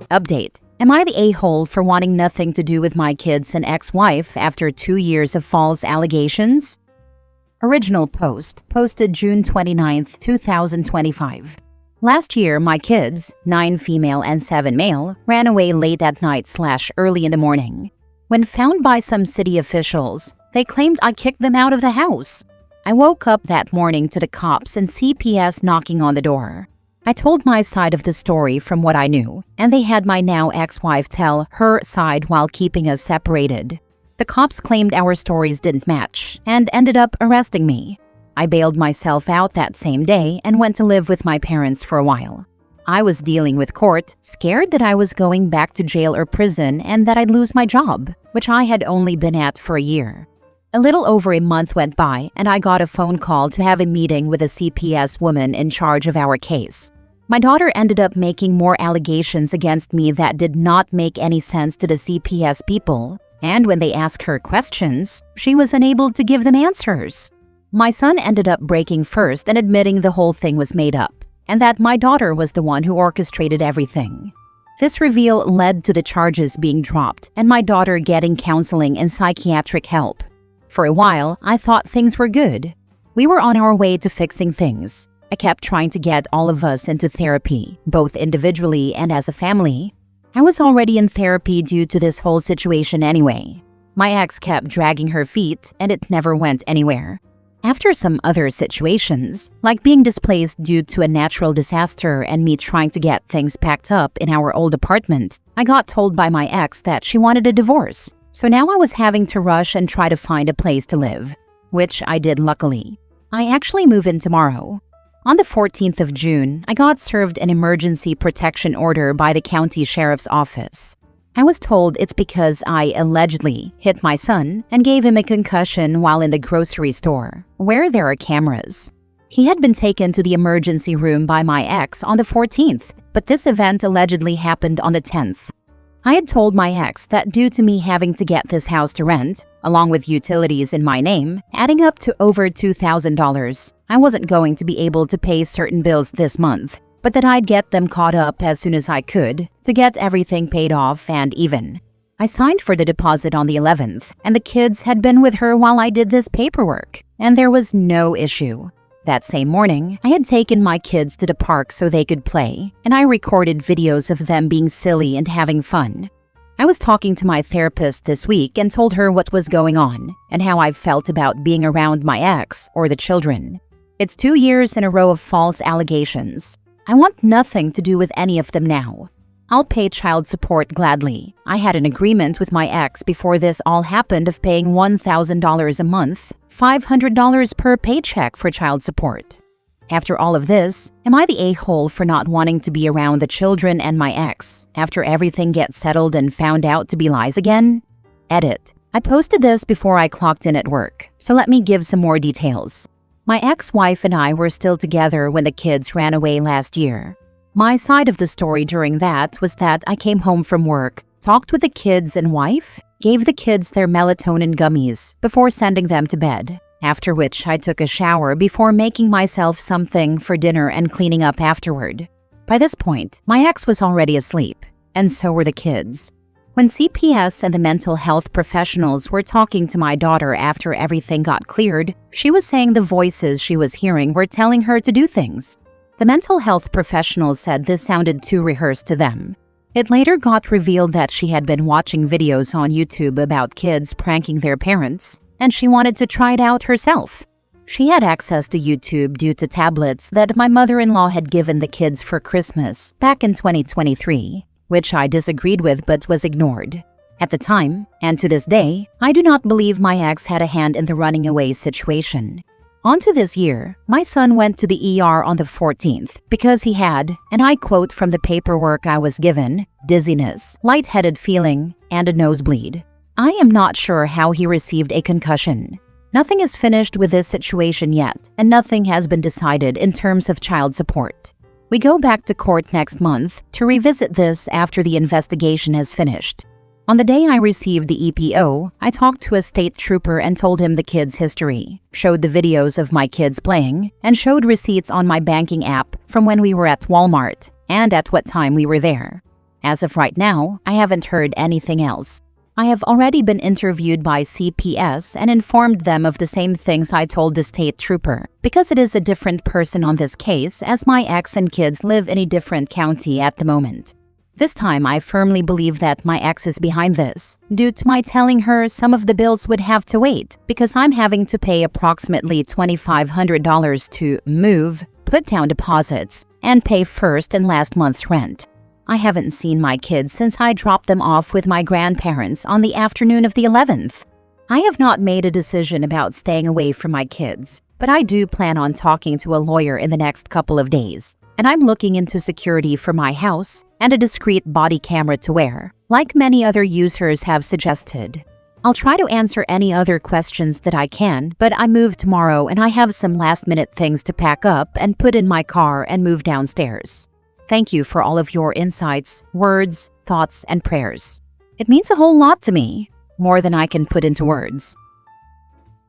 Update. Am I the a-hole for wanting nothing to do with my kids and ex-wife after 2 years of false allegations? Original post, posted June 29, 2025. Last year, my kids, 9 female and 7 male, ran away late at night/early in the morning. When found by some city officials, they claimed I kicked them out of the house. I woke up that morning to the cops and CPS knocking on the door. I told my side of the story from what I knew, and they had my now ex-wife tell her side while keeping us separated. The cops claimed our stories didn't match and ended up arresting me. I bailed myself out that same day and went to live with my parents for a while. I was dealing with court, scared that I was going back to jail or prison and that I'd lose my job, which I had only been at for a year. A little over a month went by and I got a phone call to have a meeting with a CPS woman in charge of our case. My daughter ended up making more allegations against me that did not make any sense to the CPS people, and when they asked her questions, she was unable to give them answers. My son ended up breaking first and admitting the whole thing was made up, and that my daughter was the one who orchestrated everything. This reveal led to the charges being dropped and my daughter getting counseling and psychiatric help. For a while, I thought things were good. We were on our way to fixing things. I kept trying to get all of us into therapy, both individually and as a family. I was already in therapy due to this whole situation anyway. My ex kept dragging her feet and it never went anywhere. After some other situations, like being displaced due to a natural disaster and me trying to get things packed up in our old apartment, I got told by my ex that she wanted a divorce. So now I was having to rush and try to find a place to live, which I did luckily. I actually move in tomorrow. On the 14th of June, I got served an emergency protection order by the county sheriff's office. I was told it's because I allegedly hit my son and gave him a concussion while in the grocery store, where there are cameras. He had been taken to the emergency room by my ex on the 14th, but this event allegedly happened on the 10th. I had told my ex that due to me having to get this house to rent, along with utilities in my name, adding up to over $2,000, I wasn't going to be able to pay certain bills this month, but that I'd get them caught up as soon as I could to get everything paid off and even. I signed for the deposit on the 11th, and the kids had been with her while I did this paperwork, and there was no issue. That same morning, I had taken my kids to the park so they could play, and I recorded videos of them being silly and having fun. I was talking to my therapist this week and told her what was going on and how I felt about being around my ex or the children. It's 2 years in a row of false allegations. I want nothing to do with any of them now. I'll pay child support gladly. I had an agreement with my ex before this all happened of paying $1,000 a month, $500 per paycheck for child support. After all of this, am I the a-hole for not wanting to be around the children and my ex after everything gets settled and found out to be lies again? Edit. I posted this before I clocked in at work, so let me give some more details. My ex-wife and I were still together when the kids ran away last year. My side of the story during that was that I came home from work, talked with the kids and wife, gave the kids their melatonin gummies before sending them to bed, after which I took a shower before making myself something for dinner and cleaning up afterward. By this point, my ex was already asleep, and so were the kids. When CPS and the mental health professionals were talking to my daughter after everything got cleared, she was saying the voices she was hearing were telling her to do things. The mental health professionals said this sounded too rehearsed to them. It later got revealed that she had been watching videos on YouTube about kids pranking their parents, and she wanted to try it out herself. She had access to YouTube due to tablets that my mother-in-law had given the kids for Christmas back in 2023, which I disagreed with but was ignored. At the time, and to this day, I do not believe my ex had a hand in the running away situation. On to this year, my son went to the ER on the 14th because he had, and I quote from the paperwork I was given, dizziness, lightheaded feeling, and a nosebleed. I am not sure how he received a concussion. Nothing is finished with this situation yet, and nothing has been decided in terms of child support. We go back to court next month to revisit this after the investigation has finished. On the day I received the EPO, I talked to a state trooper and told him the kids' history, showed the videos of my kids playing, and showed receipts on my banking app from when we were at Walmart and at what time we were there. As of right now, I haven't heard anything else. I have already been interviewed by CPS and informed them of the same things I told the state trooper, because it is a different person on this case, as my ex and kids live in a different county at the moment. This time, I firmly believe that my ex is behind this, due to my telling her some of the bills would have to wait because I'm having to pay approximately $2,500 to move, put down deposits, and pay first and last month's rent. I haven't seen my kids since I dropped them off with my grandparents on the afternoon of the 11th. I have not made a decision about staying away from my kids, but I do plan on talking to a lawyer in the next couple of days, and I'm looking into security for my house and a discreet body camera to wear, like many other users have suggested. I'll try to answer any other questions that I can, but I move tomorrow and I have some last-minute things to pack up and put in my car and move downstairs. Thank you for all of your insights, words, thoughts, and prayers. It means a whole lot to me, more than I can put into words.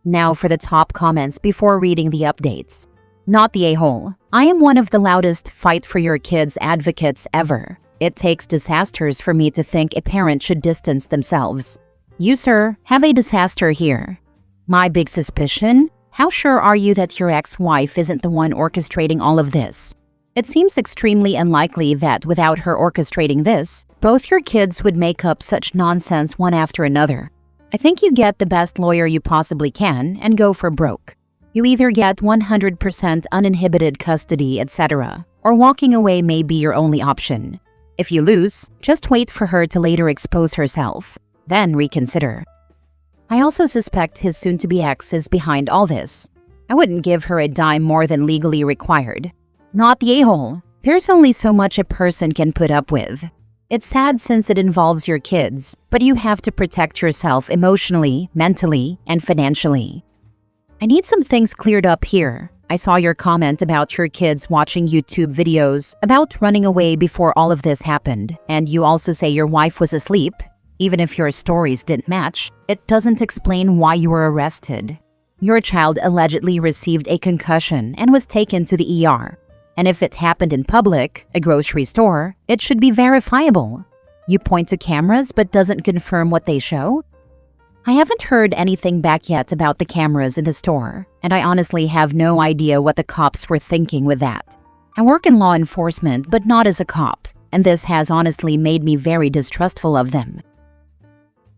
Now for the top comments before reading the updates. Not the a-hole. I am one of the loudest fight for your kids advocates ever. It takes disasters for me to think a parent should distance themselves. You, sir, have a disaster here. My big suspicion? How sure are you that your ex-wife isn't the one orchestrating all of this? It seems extremely unlikely that without her orchestrating this, both your kids would make up such nonsense one after another. I think you get the best lawyer you possibly can and go for broke. You either get 100% uninhibited custody, etc., or walking away may be your only option. If you lose, just wait for her to later expose herself, then reconsider. I also suspect his soon-to-be ex is behind all this. I wouldn't give her a dime more than legally required. Not the a-hole. There's only so much a person can put up with. It's sad since it involves your kids, but you have to protect yourself emotionally, mentally, and financially. I need some things cleared up here. I saw your comment about your kids watching YouTube videos about running away before all of this happened, and you also say your wife was asleep. Even if your stories didn't match, it doesn't explain why you were arrested. Your child allegedly received a concussion and was taken to the ER. And if it happened in public, a grocery store, it should be verifiable. You point to cameras but doesn't confirm what they show? I haven't heard anything back yet about the cameras in the store, and I honestly have no idea what the cops were thinking with that. I work in law enforcement, but not as a cop, and this has honestly made me very distrustful of them.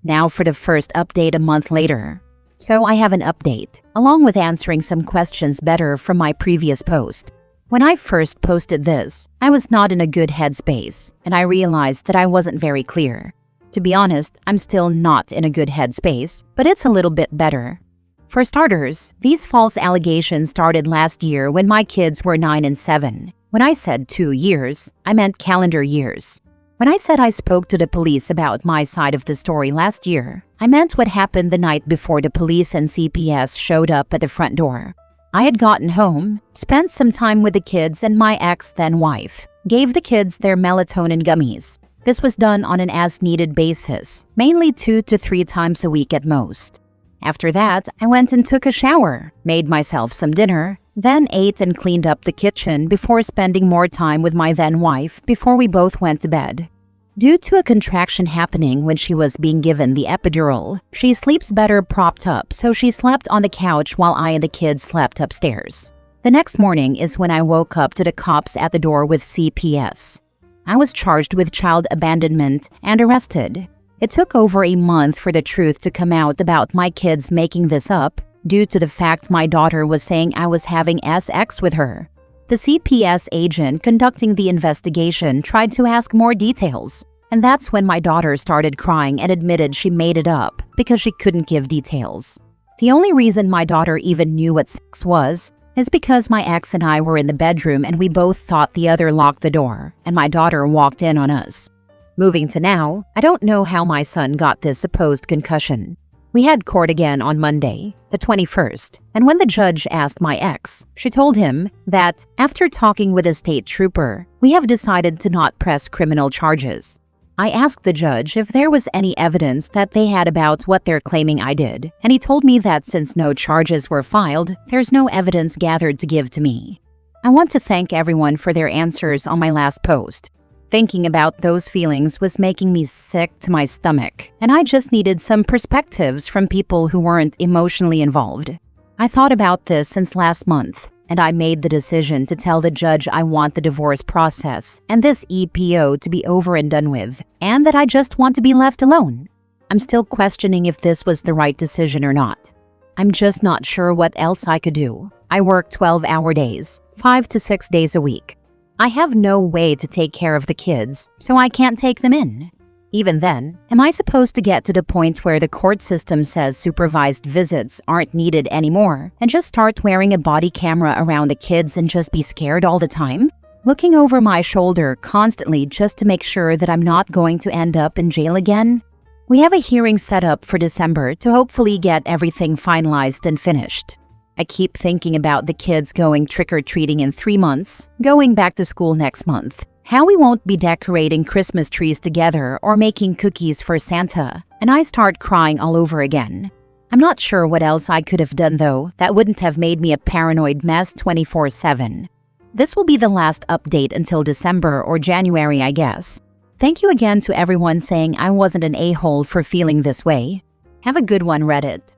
Now for the first update a month later. So I have an update, along with answering some questions better from my previous post. When I first posted this, I was not in a good headspace, and I realized that I wasn't very clear. To be honest, I'm still not in a good headspace, but it's a little bit better. For starters, these false allegations started last year when my kids were 9 and 7. When I said 2 years, I meant calendar years. When I said I spoke to the police about my side of the story last year, I meant what happened the night before the police and CPS showed up at the front door. I had gotten home, spent some time with the kids and my ex-then-wife, gave the kids their melatonin gummies. This was done on an as-needed basis, mainly 2 to 3 times a week at most. After that, I went and took a shower, made myself some dinner, then ate and cleaned up the kitchen before spending more time with my then-wife before we both went to bed. Due to a contraction happening when she was being given the epidural, she sleeps better propped up, so she slept on the couch while I and the kids slept upstairs. The next morning is when I woke up to the cops at the door with CPS. I was charged with child abandonment and arrested. It took over a month for the truth to come out about my kids making this up, due to the fact my daughter was saying I was having sex with her. The CPS agent conducting the investigation tried to ask more details, and that's when my daughter started crying and admitted she made it up because she couldn't give details. The only reason my daughter even knew what sex was is because my ex and I were in the bedroom and we both thought the other locked the door, and my daughter walked in on us. Moving to now, I don't know how my son got this supposed concussion. We had court again on Monday, the 21st, and when the judge asked my ex, she told him that, after talking with a state trooper, we have decided to not press criminal charges. I asked the judge if there was any evidence that they had about what they're claiming I did, and he told me that since no charges were filed, there's no evidence gathered to give to me. I want to thank everyone for their answers on my last post. Thinking about those feelings was making me sick to my stomach, and I just needed some perspectives from people who weren't emotionally involved. I thought about this since last month, and I made the decision to tell the judge I want the divorce process and this EPO to be over and done with, and that I just want to be left alone. I'm still questioning if this was the right decision or not. I'm just not sure what else I could do. I work 12-hour days, 5 to 6 days a week. I have no way to take care of the kids, so I can't take them in. Even then, am I supposed to get to the point where the court system says supervised visits aren't needed anymore and just start wearing a body camera around the kids and just be scared all the time? Looking over my shoulder constantly just to make sure that I'm not going to end up in jail again? We have a hearing set up for December to hopefully get everything finalized and finished. I keep thinking about the kids going trick-or-treating in 3 months, going back to school next month, how we won't be decorating Christmas trees together or making cookies for Santa, and I start crying all over again. I'm not sure what else I could have done though that wouldn't have made me a paranoid mess 24/7. This will be the last update until December or January, I guess. Thank you again to everyone saying I wasn't an a-hole for feeling this way. Have a good one, Reddit.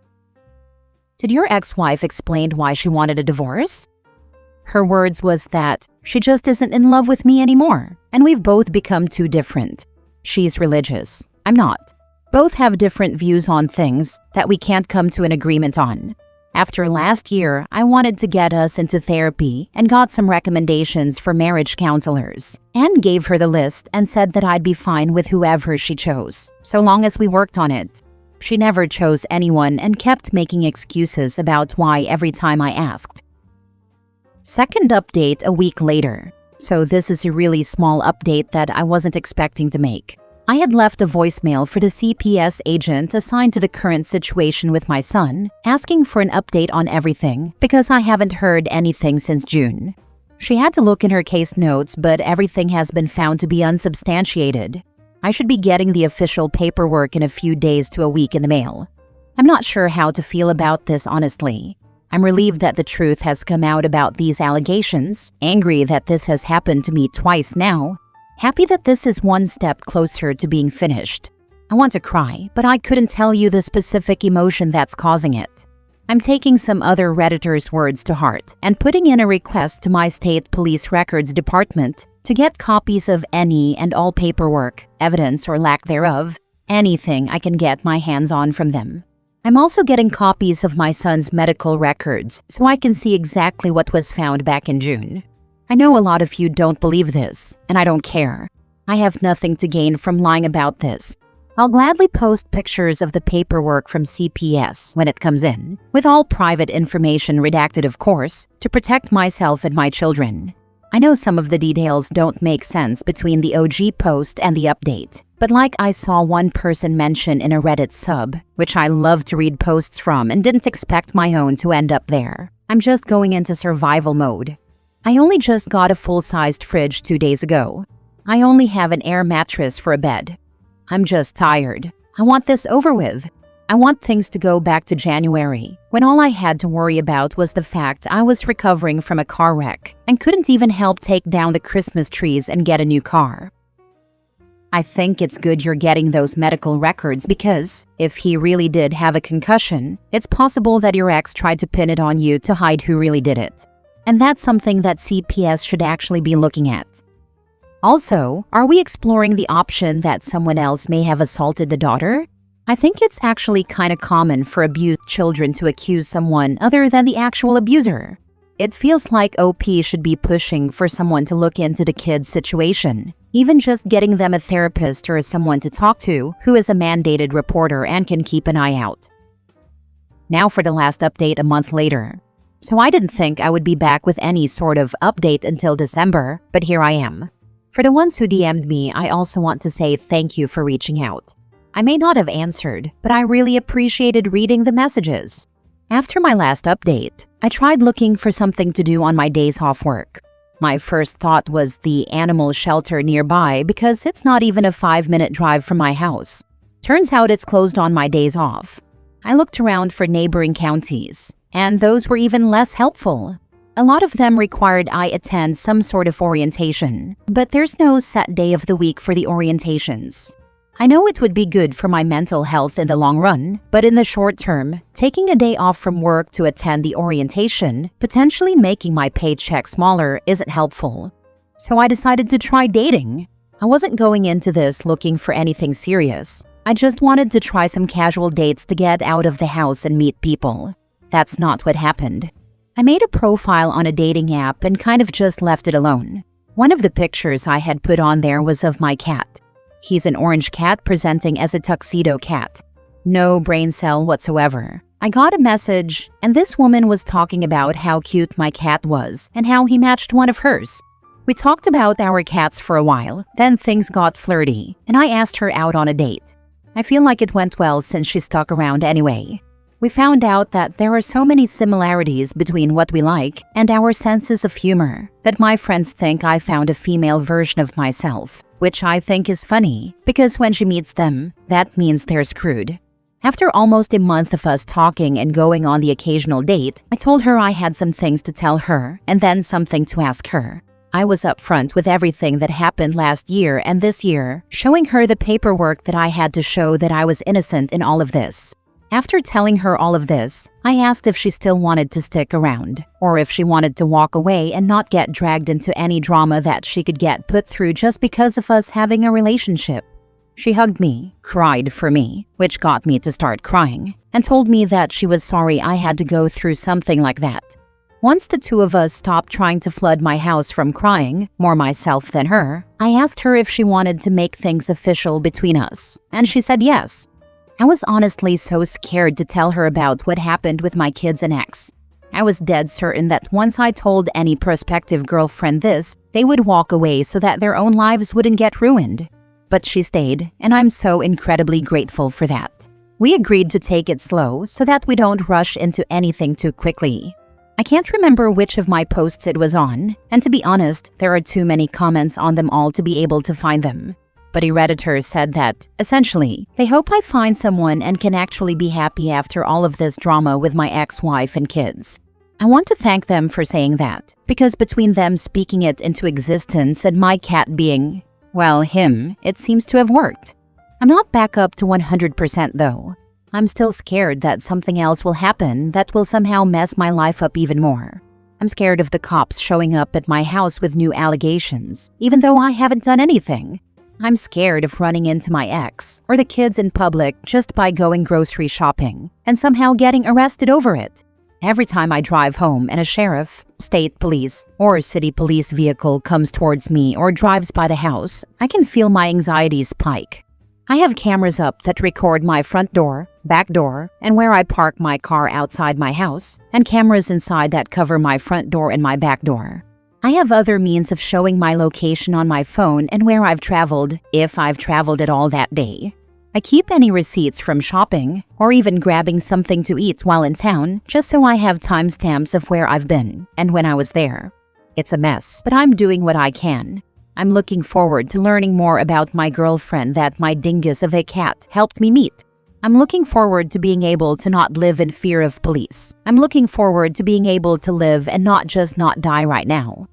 Did your ex-wife explain why she wanted a divorce? Her words was that she just isn't in love with me anymore, and we've both become too different. She's religious. I'm not. Both have different views on things that we can't come to an agreement on. After last year, I wanted to get us into therapy and got some recommendations for marriage counselors, and gave her the list and said that I'd be fine with whoever she chose, so long as we worked on it. She never chose anyone and kept making excuses about why every time I asked. Second update a week later. So this is a really small update that I wasn't expecting to make. I had left a voicemail for the CPS agent assigned to the current situation with my son, asking for an update on everything because I haven't heard anything since June. She had to look in her case notes, but everything has been found to be unsubstantiated. I should be getting the official paperwork in a few days to a week in the mail. I'm not sure how to feel about this, honestly. I'm relieved that the truth has come out about these allegations, angry that this has happened to me twice now, happy that this is one step closer to being finished. I want to cry, but I couldn't tell you the specific emotion that's causing it. I'm taking some other Redditors' words to heart and putting in a request to my state police records department to get copies of any and all paperwork, evidence or lack thereof, anything I can get my hands on from them. I'm also getting copies of my son's medical records so I can see exactly what was found back in June. I know a lot of you don't believe this, and I don't care. I have nothing to gain from lying about this. I'll gladly post pictures of the paperwork from CPS when it comes in, with all private information redacted, of course, to protect myself and my children. I know some of the details don't make sense between the OG post and the update, but like I saw one person mention in a Reddit sub, which I love to read posts from and didn't expect my own to end up there. I'm just going into survival mode. I only just got a full-sized fridge 2 days ago. I only have an air mattress for a bed. I'm just tired. I want this over with. I want things to go back to January, when all I had to worry about was the fact I was recovering from a car wreck and couldn't even help take down the Christmas trees and get a new car. I think it's good you're getting those medical records because if he really did have a concussion, it's possible that your ex tried to pin it on you to hide who really did it. And that's something that CPS should actually be looking at. Also, are we exploring the option that someone else may have assaulted the daughter? I think it's actually kind of common for abused children to accuse someone other than the actual abuser. It feels like OP should be pushing for someone to look into the kid's situation, even just getting them a therapist or someone to talk to who is a mandated reporter and can keep an eye out. Now for the last update a month later. So I didn't think I would be back with any sort of update until December, but here I am. For the ones who DM'd me, I also want to say thank you for reaching out. I may not have answered, but I really appreciated reading the messages. After my last update, I tried looking for something to do on my days off work. My first thought was the animal shelter nearby because it's not even a 5-minute drive from my house. Turns out it's closed on my days off. I looked around for neighboring counties, and those were even less helpful. A lot of them required I attend some sort of orientation, but there's no set day of the week for the orientations. I know it would be good for my mental health in the long run, but in the short term, taking a day off from work to attend the orientation, potentially making my paycheck smaller, isn't helpful. So I decided to try dating. I wasn't going into this looking for anything serious. I just wanted to try some casual dates to get out of the house and meet people. That's not what happened. I made a profile on a dating app and kind of just left it alone. One of the pictures I had put on there was of my cat. He's an orange cat presenting as a tuxedo cat. No brain cell whatsoever. I got a message, and this woman was talking about how cute my cat was and how he matched one of hers. We talked about our cats for a while, then things got flirty, and I asked her out on a date. I feel like it went well since she stuck around anyway. We found out that there are so many similarities between what we like and our senses of humor that my friends think I found a female version of myself, which I think is funny because when she meets them, that means they're screwed. After almost a month of us talking and going on the occasional date, I told her I had some things to tell her and then something to ask her. I was upfront with everything that happened last year and this year, showing her the paperwork that I had to show that I was innocent in all of this. After telling her all of this, I asked if she still wanted to stick around, or if she wanted to walk away and not get dragged into any drama that she could get put through just because of us having a relationship. She hugged me, cried for me, which got me to start crying, and told me that she was sorry I had to go through something like that. Once the two of us stopped trying to flood my house from crying, more myself than her, I asked her if she wanted to make things official between us, and she said yes. I was honestly so scared to tell her about what happened with my kids and ex. I was dead certain that once I told any prospective girlfriend this, they would walk away so that their own lives wouldn't get ruined. But she stayed, and I'm so incredibly grateful for that. We agreed to take it slow so that we don't rush into anything too quickly. I can't remember which of my posts it was on, and to be honest, there are too many comments on them all to be able to find them. But a Redditor said that, essentially, they hope I find someone and can actually be happy after all of this drama with my ex-wife and kids. I want to thank them for saying that, because between them speaking it into existence and my cat being, well, him, it seems to have worked. I'm not back up to 100% though. I'm still scared that something else will happen that will somehow mess my life up even more. I'm scared of the cops showing up at my house with new allegations, even though I haven't done anything. I'm scared of running into my ex or the kids in public just by going grocery shopping and somehow getting arrested over it. Every time I drive home and a sheriff, state police, or city police vehicle comes towards me or drives by the house, I can feel my anxiety spike. I have cameras up that record my front door, back door, and where I park my car outside my house, and cameras inside that cover my front door and my back door. I have other means of showing my location on my phone and where I've traveled, if I've traveled at all that day. I keep any receipts from shopping, or even grabbing something to eat while in town, just so I have timestamps of where I've been and when I was there. It's a mess, but I'm doing what I can. I'm looking forward to learning more about my girlfriend that my dingus of a cat helped me meet. I'm looking forward to being able to not live in fear of police. I'm looking forward to being able to live and not just not die right now.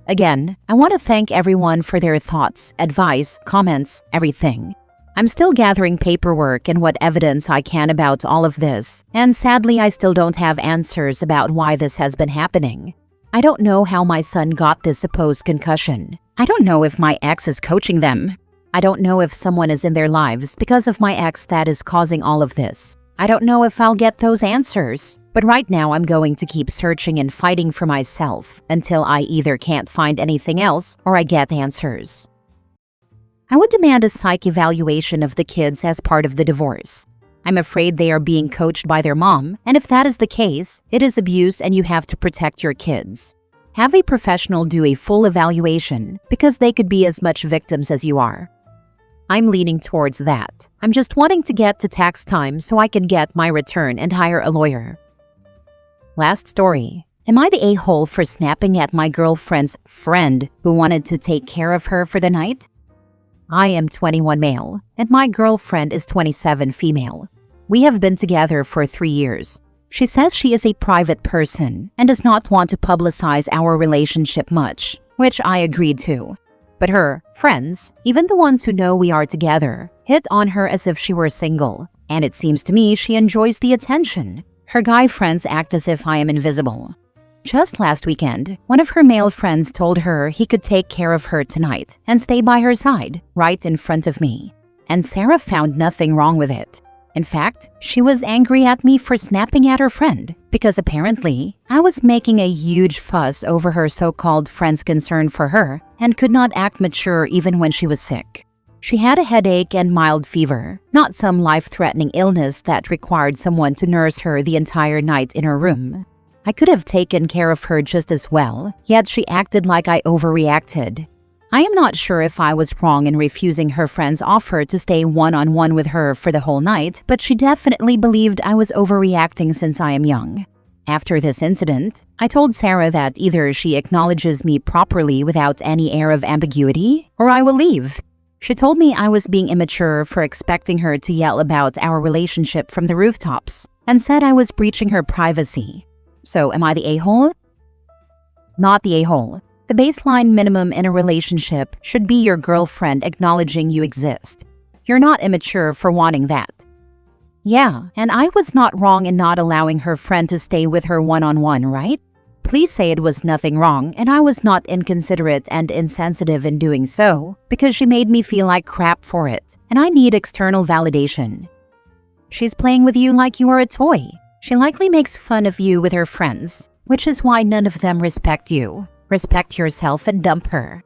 Again, I want to thank everyone for their thoughts, advice, comments, everything. I'm still gathering paperwork and what evidence I can about all of this, and sadly I still don't have answers about why this has been happening. I don't know how my son got this supposed concussion. I don't know if my ex is coaching them. I don't know if someone is in their lives because of my ex that is causing all of this. I don't know if I'll get those answers. But right now I'm going to keep searching and fighting for myself until I either can't find anything else or I get answers. I would demand a psych evaluation of the kids as part of the divorce. I'm afraid they are being coached by their mom, and if that is the case, it is abuse and you have to protect your kids. Have a professional do a full evaluation because they could be as much victims as you are. I'm leaning towards that. I'm just wanting to get to tax time so I can get my return and hire a lawyer. Last story. Am I the a-hole for snapping at my girlfriend's friend who wanted to take care of her for the night? I am 21 male, and my girlfriend is 27 female. We have been together for 3 years. She says she is a private person and does not want to publicize our relationship much, which I agreed to. But her friends, even the ones who know we are together, hit on her as if she were single, and it seems to me she enjoys the attention. Her guy friends act as if I am invisible. Just last weekend, one of her male friends told her he could take care of her tonight and stay by her side, right in front of me. And Sarah found nothing wrong with it. In fact, she was angry at me for snapping at her friend because apparently I was making a huge fuss over her so-called friend's concern for her and could not act mature even when she was sick. She had a headache and mild fever, not some life-threatening illness that required someone to nurse her the entire night in her room. I could have taken care of her just as well, yet she acted like I overreacted. I am not sure if I was wrong in refusing her friend's offer to stay one-on-one with her for the whole night, but she definitely believed I was overreacting since I am young. After this incident, I told Sarah that either she acknowledges me properly without any air of ambiguity, or I will leave. She told me I was being immature for expecting her to yell about our relationship from the rooftops, and said I was breaching her privacy. So am I the a-hole? Not the a-hole. The baseline minimum in a relationship should be your girlfriend acknowledging you exist. You're not immature for wanting that. Yeah, and I was not wrong in not allowing her friend to stay with her one-on-one, right? Please say it was nothing wrong and I was not inconsiderate and insensitive in doing so, because she made me feel like crap for it, and I need external validation. She's playing with you like you are a toy. She likely makes fun of you with her friends, which is why none of them respect you. Respect yourself and dump her.